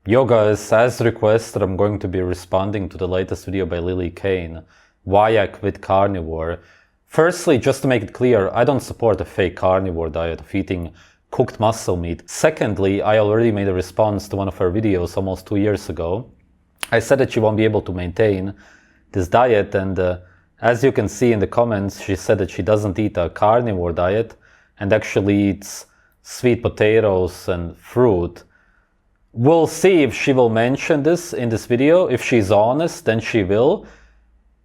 Yo guys, as requested, I'm going to be responding to the latest video by Lillie Kane, Why I Quit Carnivore. Firstly, just to make it clear, I don't support a fake carnivore diet of eating cooked muscle meat. Secondly, I already made a response to one of her videos almost 2 years ago. I said that she won't be able to maintain this diet, and as you can see in the comments, she said that she doesn't eat a carnivore diet and actually eats sweet potatoes and fruit. We'll see if she will mention this in this video. If she's honest, then she will.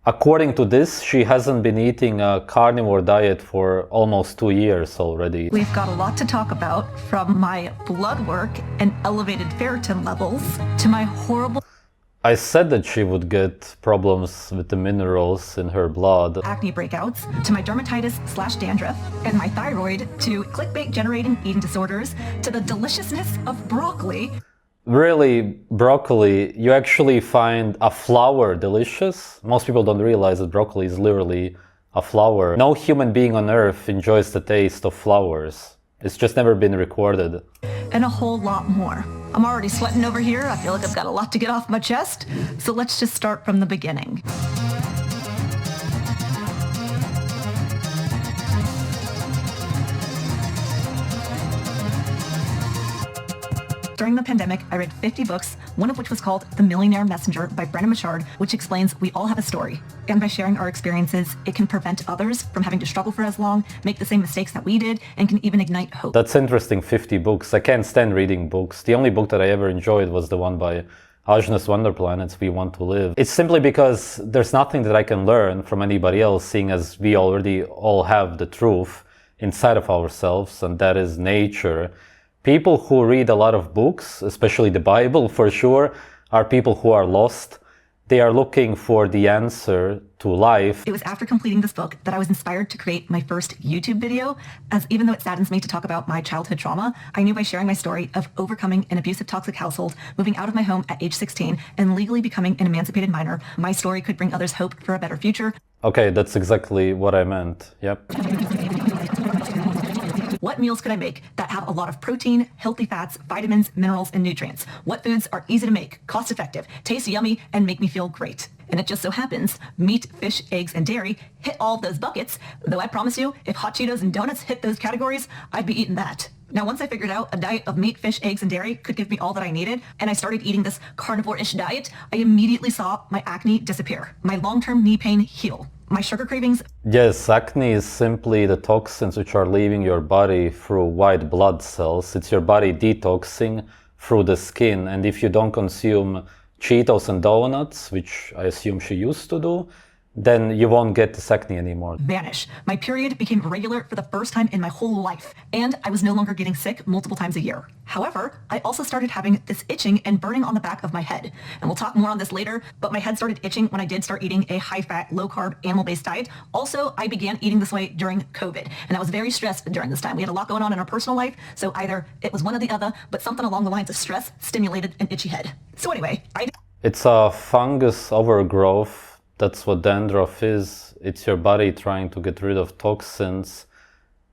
According to this, she hasn't been eating a carnivore diet for almost 2 years already. We've got a lot to talk about, from my blood work and elevated ferritin levels to my horrible I said that she would get problems with the minerals in her blood. Acne breakouts, to my dermatitis/dandruff and my thyroid, to clickbait generating eating disorders, to the deliciousness of broccoli. Really, broccoli, you actually find a flower delicious? Most people don't realize that broccoli is literally a flower. No human being on earth enjoys the taste of flowers. It's just never been recorded. And a whole lot more. I'm already sweating over here. I feel like I've got a lot to get off my chest. So let's just start from the beginning. During the pandemic, I read 50 books, one of which was called The Millionaire Messenger by Brennan Machard, which explains we all have a story. And by sharing our experiences, it can prevent others from having to struggle for as long, make the same mistakes that we did, and can even ignite hope. That's interesting, 50 books. I can't stand reading books. The only book that I ever enjoyed was the one by Ajna's Wonder Planets, We Want to Live. It's simply because there's nothing that I can learn from anybody else, seeing as we already all have the truth inside of ourselves, and that is nature. People who read a lot of books, especially the Bible for sure, are people who are lost. They are looking for the answer to life. It was after completing this book that I was inspired to create my first YouTube video, as even though it saddens me to talk about my childhood trauma, I knew by sharing my story of overcoming an abusive, toxic household, moving out of my home at age 16, and legally becoming an emancipated minor, my story could bring others hope for a better future. Okay, that's exactly what I meant. Yep. What meals could I make that have a lot of protein, healthy fats, vitamins, minerals, and nutrients? What foods are easy to make, cost effective, taste yummy, and make me feel great? And it just so happens, meat, fish, eggs, and dairy hit all of those buckets, though I promise you, if hot Cheetos and donuts hit those categories, I'd be eating that. Now, once I figured out a diet of meat, fish, eggs, and dairy could give me all that I needed, and I started eating this carnivore-ish diet, I immediately saw my acne disappear, my long-term knee pain heal, my sugar cravings. Yes, acne is simply the toxins which are leaving your body through white blood cells. It's your body detoxing through the skin, and if you don't consume Cheetos and donuts, which I assume she used to do, then you won't get this acne anymore. Vanish. My period became regular for the first time in my whole life, and I was no longer getting sick multiple times a year. However, I also started having this itching and burning on the back of my head. And we'll talk more on this later, but my head started itching when I did start eating a high-fat, low-carb, animal-based diet. Also, I began eating this way during COVID, and I was very stressed during this time. We had a lot going on in our personal life, so either it was one or the other, but something along the lines of stress stimulated an itchy head. So anyway, It's a fungus overgrowth. That's what dandruff is. It's your body trying to get rid of toxins.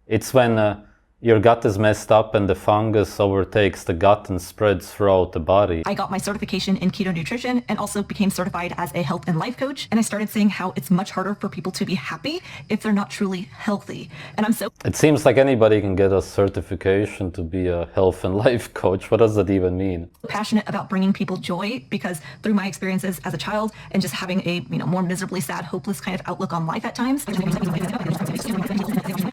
It's when your gut is messed up and the fungus overtakes the gut and spreads throughout the body. I got my certification in keto nutrition and also became certified as a health and life coach. And I started saying how it's much harder for people to be happy if they're not truly healthy. And I'm so... It seems like anybody can get a certification to be a health and life coach. What does that even mean? Passionate about bringing people joy, because through my experiences as a child and just having a more miserably sad, hopeless kind of outlook on life at times,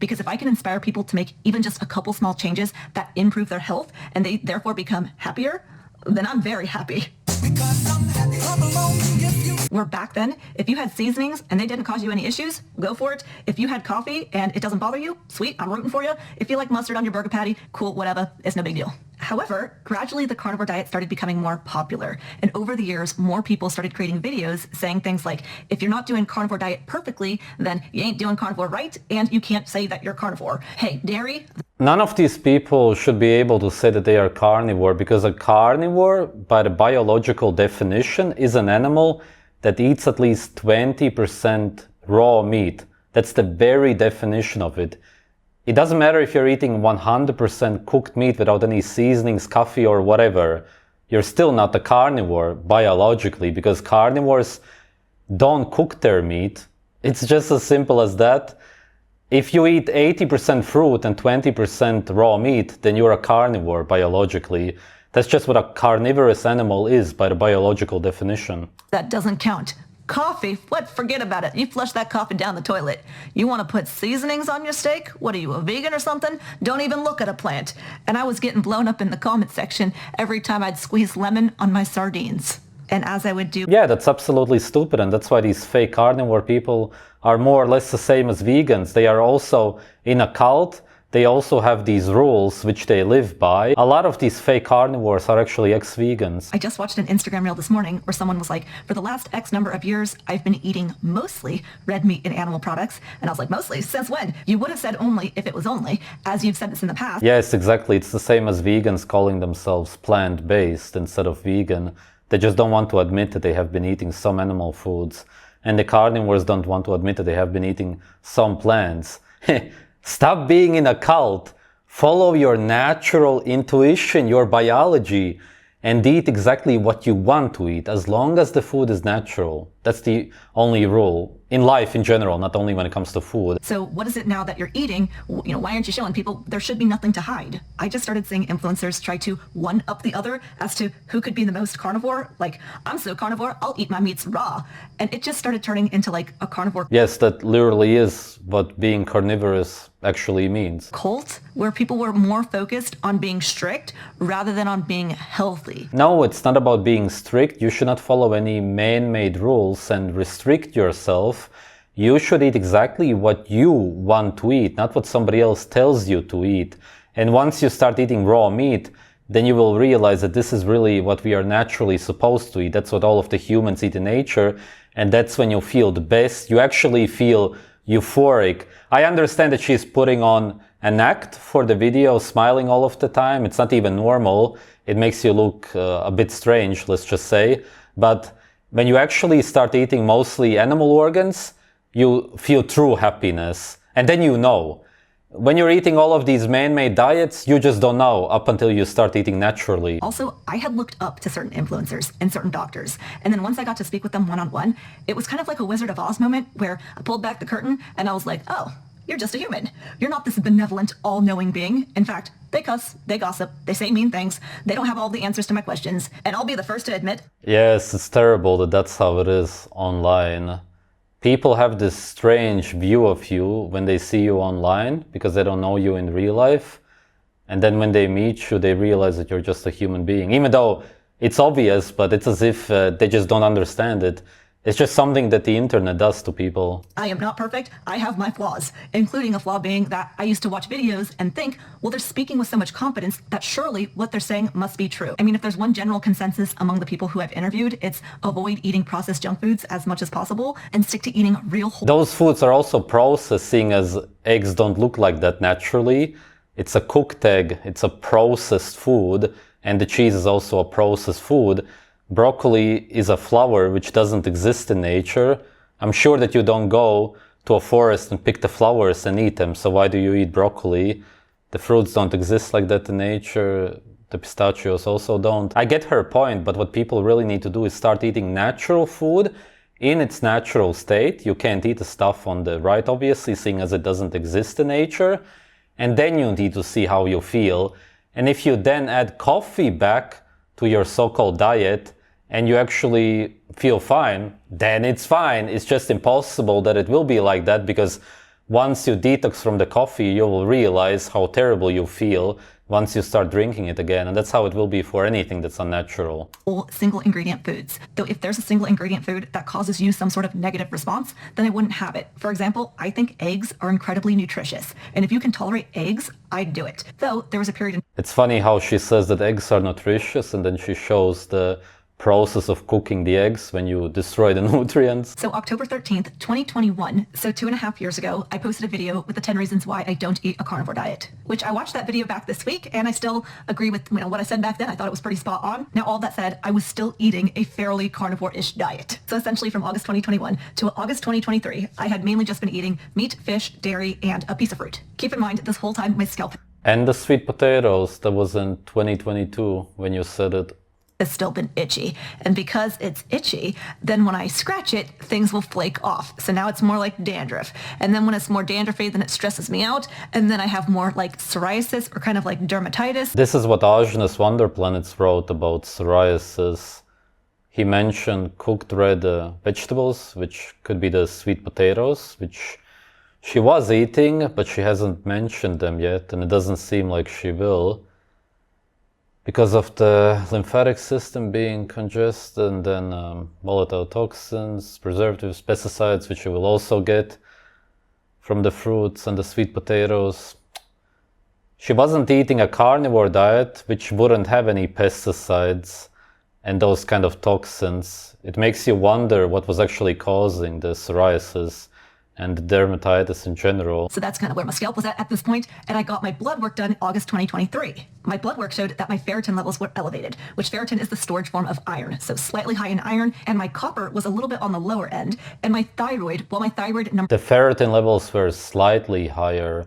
because if I can inspire people to make even just a couple small changes that improve their health and they therefore become happier, then I'm very happy. Where back then, if you had seasonings and they didn't cause you any issues, go for it. If you had coffee and it doesn't bother you, sweet, I'm rooting for you. If you like mustard on your burger patty, cool, whatever, it's no big deal. However, gradually the carnivore diet started becoming more popular. And over the years, more people started creating videos saying things like, if you're not doing carnivore diet perfectly, then you ain't doing carnivore right, and you can't say that you're carnivore. Hey, dairy... None of these people should be able to say that they are carnivore, because a carnivore, by the biological definition, is an animal that eats at least 20% raw meat. That's the very definition of it. It doesn't matter if you're eating 100% cooked meat without any seasonings, coffee or whatever. you're still not a carnivore biologically, because carnivores don't cook their meat. It's just as simple as that. If you eat 80% fruit and 20% raw meat, then you're a carnivore biologically. That's just what a carnivorous animal is by the biological definition. That doesn't count. Coffee? What? Forget about it. You flush that coffee down the toilet. You want to put seasonings on your steak? What are you, a vegan or something? Don't even look at a plant. And I was getting blown up in the comment section every time I'd squeeze lemon on my sardines. And as I would do... Yeah, that's absolutely stupid, and that's why these fake carnivore people are more or less the same as vegans. They are also in a cult. They also have these rules which they live by. A lot of these fake carnivores are actually ex-vegans. I just watched an Instagram reel this morning where someone was like, for the last X number of years, I've been eating mostly red meat and animal products. And I was like, mostly? Since when? You would have said only if it was only, as you've said this in the past. Yes, exactly. It's the same as vegans calling themselves plant-based instead of vegan. They just don't want to admit that they have been eating some animal foods. And the carnivores don't want to admit that they have been eating some plants. Stop being in a cult. Follow your natural intuition, your biology, and eat exactly what you want to eat, as long as the food is natural. That's the only rule in life in general, not only when it comes to food. So what is it now that you're eating? You know, why aren't you showing people? There should be nothing to hide. I just started seeing influencers try to one up the other as to who could be the most carnivore. Like, I'm so carnivore, I'll eat my meats raw. And it just started turning into like a carnivore. Yes, that literally is what being carnivorous actually means. Cult, where people were more focused on being strict rather than on being healthy. No, it's not about being strict. You should not follow any man-made rules and restrict yourself. You should eat exactly what you want to eat, not what somebody else tells you to eat. And once you start eating raw meat, then you will realize that this is really what we are naturally supposed to eat. That's what all of the humans eat in nature. And that's when you feel the best. You actually feel euphoric. I understand that she's putting on an act for the video, smiling all of the time. It's not even normal. It makes you look a bit strange, let's just say. But when you actually start eating mostly animal organs, you feel true happiness. And then you know. When you're eating all of these man-made diets, you just don't know up until you start eating naturally. Also, I had looked up to certain influencers and certain doctors. And then once I got to speak with them one-on-one, it was kind of like a Wizard of Oz moment where I pulled back the curtain and I was like, oh, you're just a human. You're not this benevolent, all-knowing being. In fact, they cuss, they gossip, they say mean things. They don't have all the answers to my questions. And I'll be the first to admit. Yes, it's terrible that that's how it is online. People have this strange view of you when they see you online because they don't know you in real life. And then when they meet you, they realize that you're just a human being. Even though it's obvious, but it's as if they just don't understand it. It's just something that the internet does to people. I am not perfect. I have my flaws, including a flaw being that I used to watch videos and think, well, they're speaking with so much confidence that surely what they're saying must be true. I mean, if there's one general consensus among the people who I've interviewed, it's avoid eating processed junk foods as much as possible and stick to eating real whole. Those foods are also processed, seeing as eggs don't look like that naturally. It's a cooked egg, it's a processed food, and the cheese is also a processed food. Broccoli is a flower which doesn't exist in nature. I'm sure that you don't go to a forest and pick the flowers and eat them, so why do you eat broccoli? The fruits don't exist like that in nature. The pistachios also don't. I get her point, but what people really need to do is start eating natural food in its natural state. You can't eat the stuff on the right, obviously, seeing as it doesn't exist in nature. And then you need to see how you feel. And if you then add coffee back to your so-called diet, and you actually feel fine, then it's fine. It's just impossible that it will be like that, because once you detox from the coffee, you will realize how terrible you feel once you start drinking it again. And that's how it will be for anything that's unnatural. Single ingredient foods. Though if there's a single ingredient food that causes you some sort of negative response, then I wouldn't have it. For example, I think eggs are incredibly nutritious. And if you can tolerate eggs, I'd do it. Though there was a period in... It's funny how she says that eggs are nutritious, and then she shows the process of cooking the eggs when you destroy the nutrients. So October 13th, 2021, so 2.5 years ago, I posted a video with the 10 reasons why I don't eat a carnivore diet, which I watched that video back this week, and I still agree with what I said back then. I thought it was pretty spot on. Now, all that said, I was still eating a fairly carnivore-ish diet. So essentially from August 2021 to August 2023, I had mainly just been eating meat, fish, dairy, and a piece of fruit. Keep in mind, this whole time, my scalp... And the sweet potatoes, that was in 2022 when you said it. has still been itchy. And because it's itchy, then when I scratch it, things will flake off. So now it's more like dandruff. And then when it's more dandruffy, then it stresses me out. And then I have more like psoriasis or kind of like dermatitis. This is what Ajnas Wonderplanets wrote about psoriasis. He mentioned cooked red vegetables, which could be the sweet potatoes, which she was eating, but she hasn't mentioned them yet, and it doesn't seem like she will. Because of the lymphatic system being congested, and then volatile toxins, preservatives, pesticides, which you will also get from the fruits and the sweet potatoes. She wasn't eating a carnivore diet, which wouldn't have any pesticides and those kind of toxins. It makes you wonder what was actually causing the psoriasis and dermatitis in general. So that's kind of where my scalp was at this point, and I got my blood work done in August 2023. My blood work showed that my ferritin levels were elevated, which ferritin is the storage form of iron, so slightly high in iron, and my copper was a little bit on the lower end, and my thyroid, The ferritin levels were slightly higher.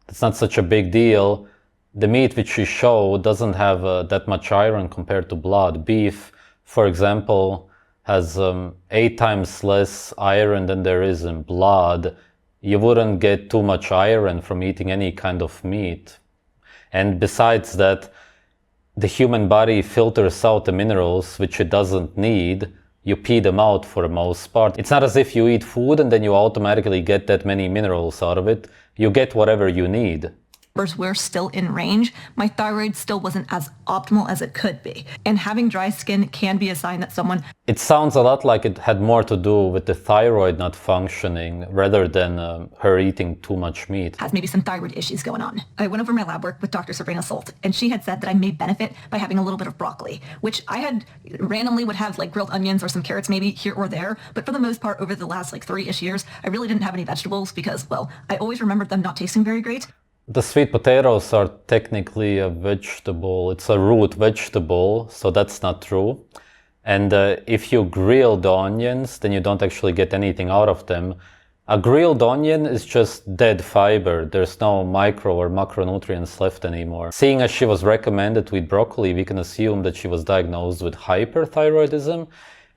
It's not such a big deal. The meat which you show doesn't have that much iron compared to blood. Beef, for example, has 8 times less iron than there is in blood. You wouldn't get too much iron from eating any kind of meat. And besides that, the human body filters out the minerals which it doesn't need. You pee them out for the most part. It's not as if you eat food and then you automatically get that many minerals out of it. You get whatever you need. Were still in range, my thyroid still wasn't as optimal as it could be. And having dry skin can be a sign that someone... It sounds a lot like it had more to do with the thyroid not functioning rather than her eating too much meat. Has maybe some thyroid issues going on. I went over my lab work with Dr. Sabrina Solt, and she had said that I may benefit by having a little bit of broccoli, which I had randomly would have like grilled onions or some carrots maybe here or there. But for the most part, over the last like 3-ish years, I really didn't have any vegetables because, well, I always remembered them not tasting very great. The sweet potatoes are technically a vegetable. It's a root vegetable, so that's not true. And if you grill the onions, then you don't actually get anything out of them. A grilled onion is just dead fiber. There's no micro or macronutrients left anymore. Seeing as she was recommended to eat broccoli, we can assume that she was diagnosed with hyperthyroidism.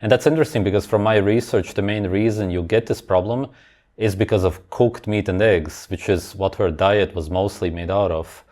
And that's interesting because from my research, the main reason you get this problem is because of cooked meat and eggs, which is what her diet was mostly made out of.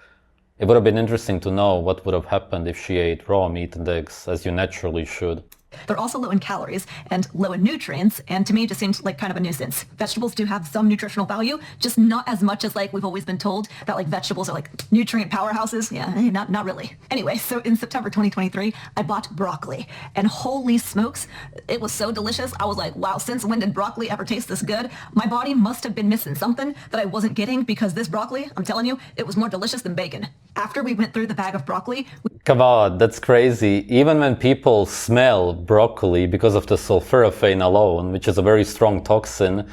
It would have been interesting to know what would have happened if she ate raw meat and eggs, as you naturally should. They're also low in calories and low in nutrients, and to me it just seems like kind of a nuisance. Vegetables do have some nutritional value, just not as much as like we've always been told that like vegetables are like nutrient powerhouses. Yeah, not really. Anyway, so in September 2023, I bought broccoli, and holy smokes, it was so delicious. I was like, wow, since when did broccoli ever taste this good? My body must have been missing something that I wasn't getting, because this broccoli, I'm telling you, it was more delicious than bacon. After we went through the bag of broccoli... Come on, that's crazy. Even when people smell broccoli because of the sulforaphane alone, which is a very strong toxin,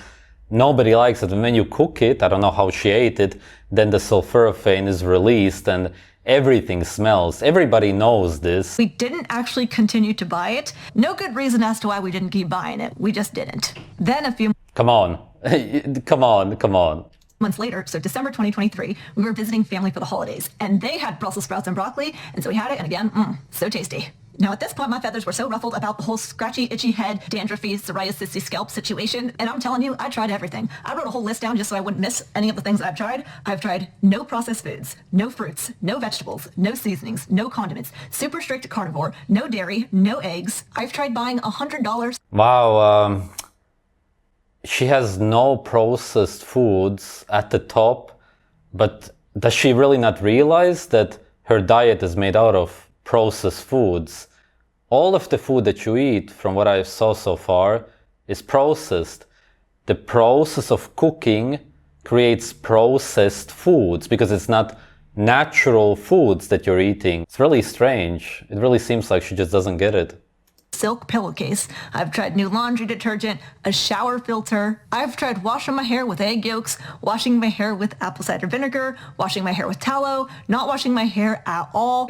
nobody likes it. And when you cook it, I don't know how she ate it, then the sulforaphane is released and everything smells. Everybody knows this. We didn't actually continue to buy it. No good reason as to why we didn't keep buying it. We just didn't. Then a few... Come on. Come on. Months later, so December 2023, we were visiting family for the holidays, and they had Brussels sprouts and broccoli, and so we had it, and again, so tasty. Now at this point, my feathers were so ruffled about the whole scratchy, itchy head, dandruffy, psoriasis scalp situation, and I'm telling you, I tried everything. I wrote a whole list down just so I wouldn't miss any of the things that I've tried. I've tried no processed foods, no fruits, no vegetables, no seasonings, no condiments, super strict carnivore, no dairy, no eggs. I've tried buying $100. Wow, she has no processed foods at the top, but does she really not realize that her diet is made out of processed foods? All of the food that you eat, from what I saw so far, is processed. The process of cooking creates processed foods because it's not natural foods that you're eating. It's really strange. It really seems like she just doesn't get it. Silk pillowcase. I've tried new laundry detergent, a shower filter. I've tried washing my hair with egg yolks, washing my hair with apple cider vinegar, washing my hair with tallow, not washing my hair at all.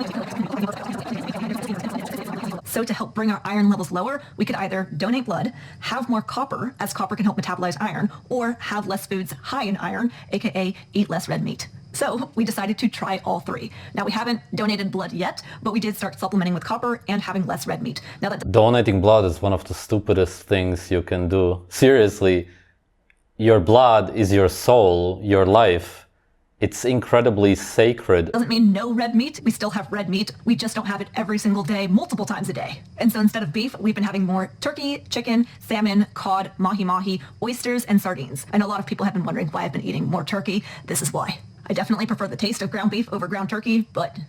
So to help bring our iron levels lower, we could either donate blood, have more copper, as copper can help metabolize iron, or have less foods high in iron, aka eat less red meat. So we decided to try all three. Now we haven't donated blood yet, but we did start supplementing with copper and having less red meat. Now that Donating blood is one of the stupidest things you can do. Seriously, your blood is your soul, your life. It's incredibly sacred. doesn't mean no red meat. We still have red meat. We just don't have it every single day, multiple times a day. And so instead of beef, we've been having more turkey, chicken, salmon, cod, mahi-mahi, oysters, and sardines. I know a lot of people have been wondering why I've been eating more turkey. This is why. I definitely prefer the taste of ground beef over ground turkey, but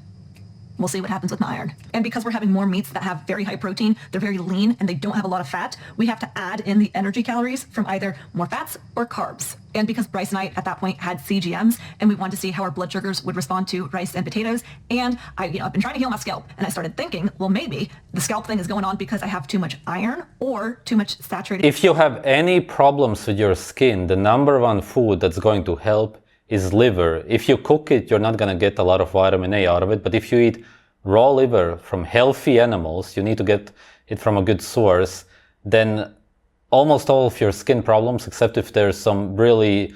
we'll see what happens with my iron. And because we're having more meats that have very high protein, they're very lean, and they don't have a lot of fat, we have to add in the energy calories from either more fats or carbs. And because Bryce and I at that point had CGMs, and we wanted to see how our blood sugars would respond to rice and potatoes, and I've been trying to heal my scalp, and I started thinking, well, maybe the scalp thing is going on because I have too much iron or too much saturated. If you have any problems with your skin, the number one food that's going to help is liver. If you cook it, you're not going to get a lot of vitamin A out of it, but if you eat raw liver from healthy animals, you need to get it from a good source, then almost all of your skin problems, except if there's some really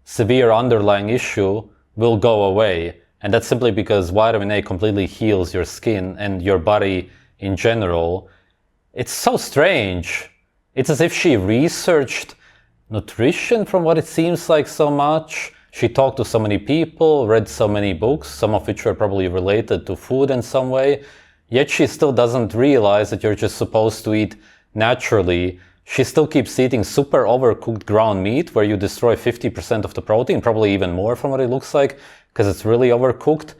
severe underlying issue, will go away. And that's simply because vitamin A completely heals your skin and your body in general. It's so strange. It's as if she researched nutrition from what it seems like so much. She talked to so many people, read so many books, some of which were probably related to food in some way, yet she still doesn't realize that you're just supposed to eat naturally. She still keeps eating super overcooked ground meat where you destroy 50% of the protein, probably even more from what it looks like, because it's really overcooked.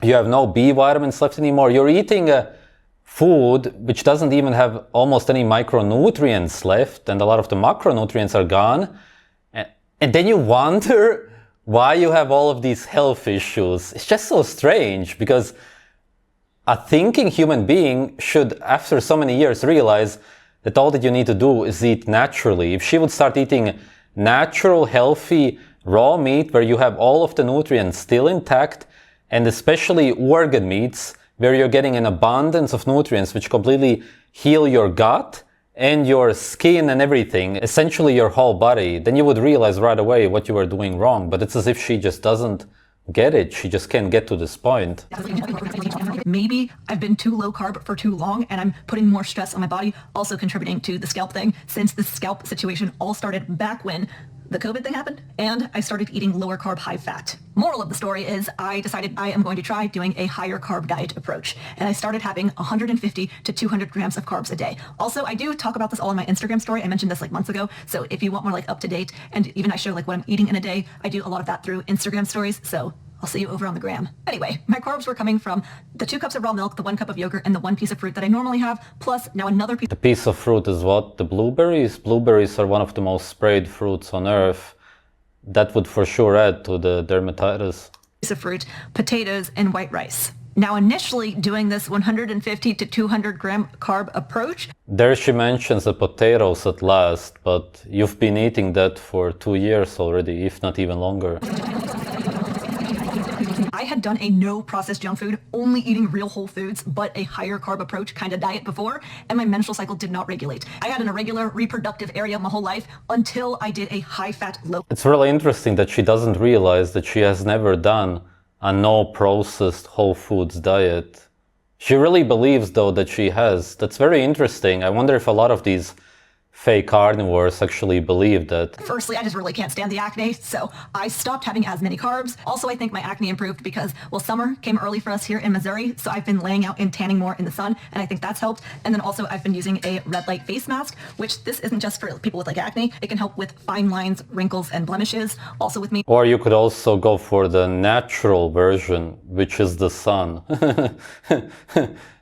You have no B vitamins left anymore. You're eating a food which doesn't even have almost any micronutrients left, and a lot of the macronutrients are gone. And then you wonder why you have all of these health issues. It's just so strange, because a thinking human being should, after so many years, realize that all that you need to do is eat naturally. If she would start eating natural, healthy, raw meat where you have all of the nutrients still intact, and especially organ meats where you're getting an abundance of nutrients which completely heal your gut and your skin and everything, essentially your whole body, then you would realize right away what you were doing wrong. But it's as if she just doesn't get it. She just can't get to this point. Maybe I've been too low carb for too long and I'm putting more stress on my body, also contributing to the scalp thing, since the scalp situation all started back when the COVID thing happened, and I started eating lower carb, high fat. Moral of the story is I decided I am going to try doing a higher carb diet approach, and I started having 150 to 200 grams of carbs a day. Also, I do talk about this all in my Instagram story. I mentioned this like months ago, so if you want more like up to date, and even I show like what I'm eating in a day, I do a lot of that through Instagram stories, so I'll see you over on the gram. Anyway, my carbs were coming from the 2 cups of raw milk, the 1 cup of yogurt, and the 1 piece of fruit that I normally have, plus now another piece. The piece of fruit is what? The blueberries? Blueberries are one of the most sprayed fruits on earth. That would for sure add to the dermatitis. Piece of fruit, potatoes, and white rice. Now initially doing this 150 to 200 gram carb approach. There she mentions the potatoes at last, but you've been eating that for 2 years already, if not even longer. I had done a no processed junk food, only eating real whole foods, but a higher carb approach kind of diet before, and my menstrual cycle did not regulate. I had an irregular reproductive area my whole life until I did a high fat, low. It's really interesting that she doesn't realize that she has never done a no processed whole foods diet. She really believes though that she has. That's very interesting. I wonder if a lot of these fake carnivores actually believe that. Firstly, I just really can't stand the acne, so I stopped having as many carbs. Also, I think my acne improved because, well, summer came early for us here in Missouri, so I've been laying out and tanning more in the sun, and I think that's helped. And then also I've been using a red light face mask, which this isn't just for people with like acne. It can help with fine lines, wrinkles, and blemishes. Also with me. Or you could also go for the natural version, which is the sun.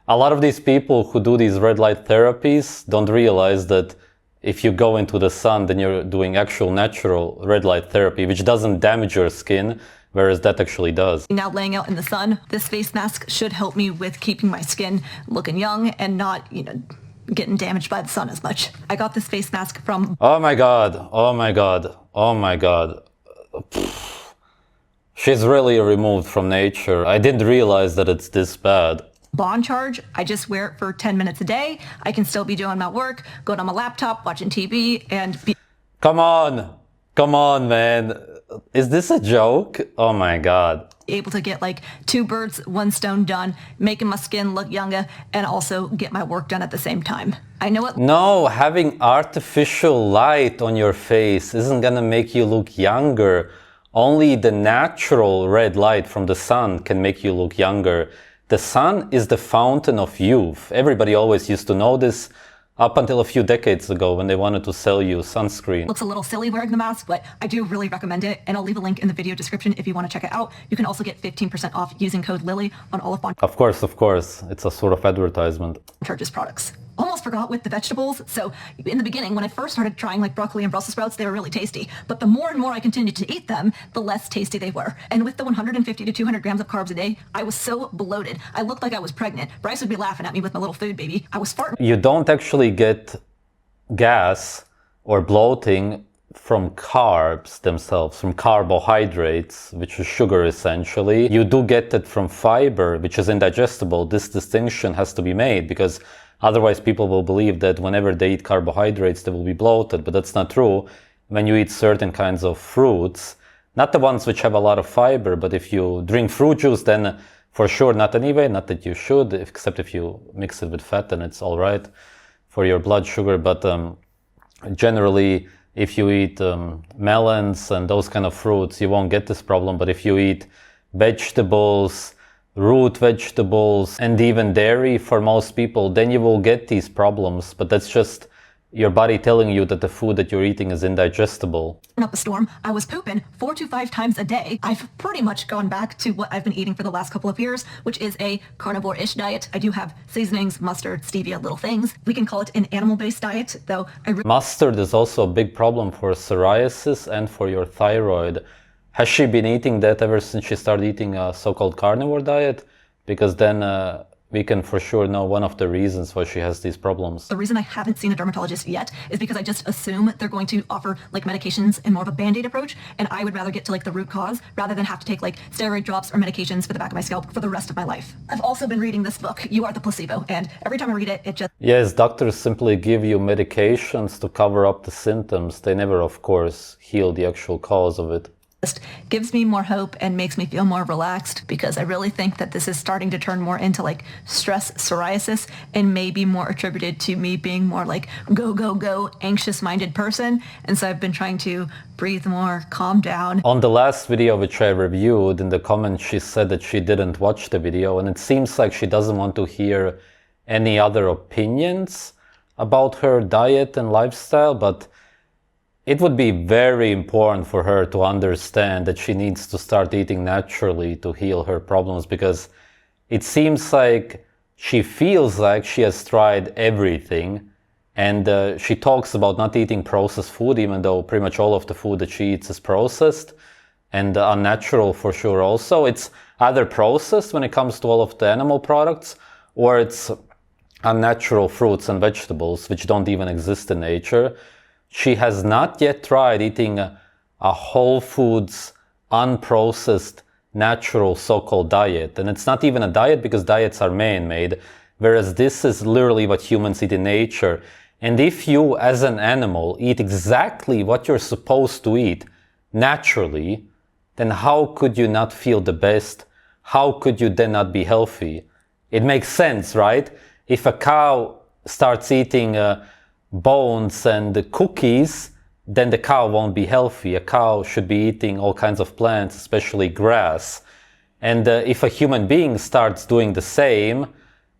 A lot of these people who do these red light therapies don't realize that if you go into the sun, then you're doing actual natural red light therapy, which doesn't damage your skin, whereas that actually does. Now laying out in the sun, this face mask should help me with keeping my skin looking young and not, getting damaged by the sun as much. I got this face mask from... Oh my god, oh my god, oh my god. She's really removed from nature. I didn't realize that it's this bad. Bond charge. I just wear it for 10 minutes a day. I can still be doing my work, going on my laptop, watching TV, and Come on, man. Is this a joke? Oh my god. Able to get like 2 birds, 1 stone done, making my skin look younger, and also get my work done at the same time. I know it. No, having artificial light on your face isn't gonna make you look younger. Only the natural red light from the sun can make you look younger. The sun is the fountain of youth. Everybody always used to know this up until a few decades ago when they wanted to sell you sunscreen. Looks a little silly wearing the mask, but I do really recommend it, and I'll leave a link in the video description if you want to check it out. You can also get 15% off using code Lillie on all of Of course. It's a sort of advertisement. Church's products. Almost forgot with the vegetables. So in the beginning, when I first started trying like broccoli and Brussels sprouts, they were really tasty. But the more and more I continued to eat them, the less tasty they were. And with the 150 to 200 grams of carbs a day, I was so bloated. I looked like I was pregnant. Bryce would be laughing at me with my little food baby. I was farting. You don't actually get gas or bloating from carbs themselves, from carbohydrates, which is sugar essentially. You do get it from fiber, which is indigestible. This distinction has to be made because otherwise people will believe that whenever they eat carbohydrates they will be bloated, but that's not true. When you eat certain kinds of fruits, not the ones which have a lot of fiber, but if you drink fruit juice, then for sure not anyway, not that you should, except if you mix it with fat, then it's all right for your blood sugar. But generally, if you eat melons and those kind of fruits, you won't get this problem. But if you eat vegetables, root vegetables, and even dairy for most people, then you will get these problems. But that's just your body telling you that the food that you're eating is indigestible. Up a storm, I was pooping 4 to 5 times a day. I've pretty much gone back to what I've been eating for the last couple of years, which is a carnivore-ish diet. I do have seasonings, mustard, stevia, little things. We can call it an animal-based diet, though Mustard is also a big problem for psoriasis and for your thyroid. Has she been eating that ever since she started eating a so-called carnivore diet? Because then we can for sure know one of the reasons why she has these problems. The reason I haven't seen a dermatologist yet is because I just assume they're going to offer like medications in more of a band-aid approach, and I would rather get to like the root cause rather than have to take like steroid drops or medications for the back of my scalp for the rest of my life. I've also been reading this book, You Are the Placebo, and every time I read it, it just... Yes, doctors simply give you medications to cover up the symptoms. They never, of course, heal the actual cause of it. Gives me more hope and makes me feel more relaxed, because I really think that this is starting to turn more into like stress psoriasis and maybe more attributed to me being more like go, anxious minded person. And so I've been trying to breathe more, calm down. On the last video which I reviewed, in the comments she said that she didn't watch the video, and it seems like she doesn't want to hear any other opinions about her diet and lifestyle, but it would be very important for her to understand that she needs to start eating naturally to heal her problems, because it seems like she feels like she has tried everything, and she talks about not eating processed food, even though pretty much all of the food that she eats is processed and unnatural for sure also. It's either processed when it comes to all of the animal products, or it's unnatural fruits and vegetables which don't even exist in nature. She has not yet tried eating a whole foods, unprocessed, natural so-called diet. And it's not even a diet because diets are man-made, whereas this is literally what humans eat in nature. And if you, as an animal, eat exactly what you're supposed to eat naturally, then how could you not feel the best? How could you then not be healthy? It makes sense, right? If a cow starts eating bones and cookies, then the cow won't be healthy. A cow should be eating all kinds of plants, especially grass. And if a human being starts doing the same,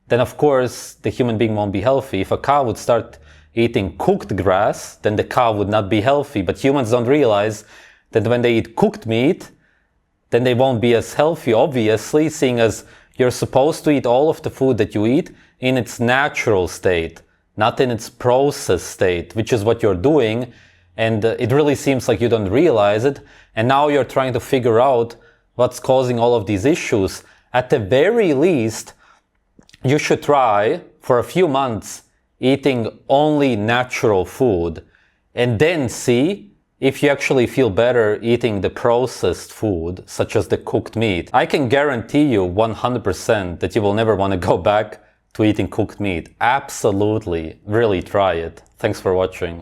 then of course the human being won't be healthy. If a cow would start eating cooked grass, then the cow would not be healthy. But humans don't realize that when they eat cooked meat, then they won't be as healthy, obviously, seeing as you're supposed to eat all of the food that you eat in its natural state, not in its processed state, which is what you're doing. And it really seems like you don't realize it. And now you're trying to figure out what's causing all of these issues. At the very least, you should try for a few months eating only natural food, and then see if you actually feel better eating the processed food, such as the cooked meat. I can guarantee you 100% that you will never want to go back to eating cooked meat. Absolutely. Really try it. Thanks for watching.